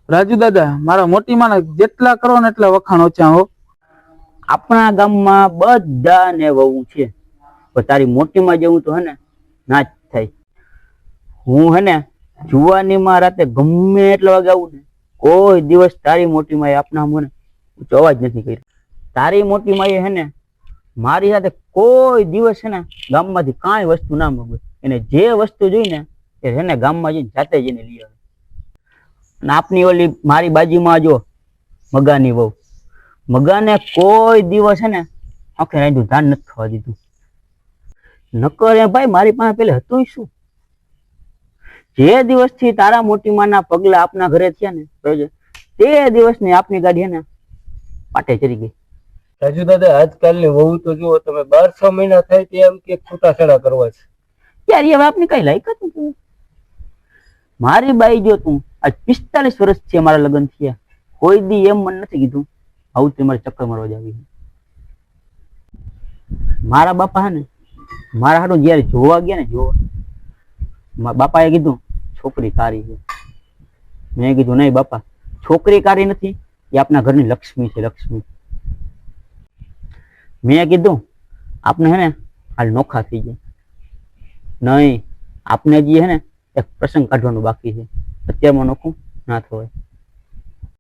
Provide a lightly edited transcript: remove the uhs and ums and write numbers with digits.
રાજુ દાદા, મારા મોટી માના જેટલા કરો ને એટલા વખાણ ઓછા હો. આપણા ગામમાં બધાને વહુ છે, પણ તારી મોટીમાં જેવું તો હે ને ના જ થાય. હું હે ને જુવાનીમાં રાતે ગમે એટલા વાગે આવું ને, કોઈ દિવસ તારી મોટીમાં એ આપના મને ઊંચો અવાજ નથી કર્યો. તારી મોટીમાં એ હે ને મારી સાથે કોઈ દિવસ છે ને ગામમાંથી કાંઈ વસ્તુ ના મગવે. એને જે વસ્તુ જોઈ ને એ છે ને ગામમાં જઈને જાતે જઈને લઈ આવે. અને આપની ઓલી મારી બાજુમાં જો મગાની વહુ, મગાને કોઈ દિવસ છે ને આખે રાંધ્યું ધાન નથી ખાવા દીધું. નકર એ ભાઈ મારી પાસે પેલે હતું શું? જે દિવસથી તારા મોટી માના પગલા આપના ઘરે થયા ને તે દિવસની આપની ગાડી હે ને પાટે ચડી ગઈ. રાજુ દાદા, આજકાલની વહુ તો જુઓ તમે, 12 મહિના થાય તે એમ કે છૂટાછેડા કરવા છે. યાર એ હવે આપની કઈ લાયકાત નથી. મારી બાઈ જો તું આજ 45 વર્ષથી અમારા લગ્ન થયા, કોઈ દી એમ મને નથી કીધું આવું તે મારે ચક્કર મારવા જાવી. મારા બાપા હે ને મારા હાટું જયારે જોવા ગયા ને જોવા, બાપાએ કીધું છોકરી કારી છે. મેં કીધું નહીં બાપા, છોકરી કારી નથી, એ આપણા ઘરની લક્ષ્મી છે, લક્ષ્મી. મેં કીધું આપને હે ને હાલ નોખા થઈ જાય. નહીં, આપને જે હે ને એક પ્રસંગ કાઢવાનું બાકી છે, અત્યારમાં નોખું ના થવાય.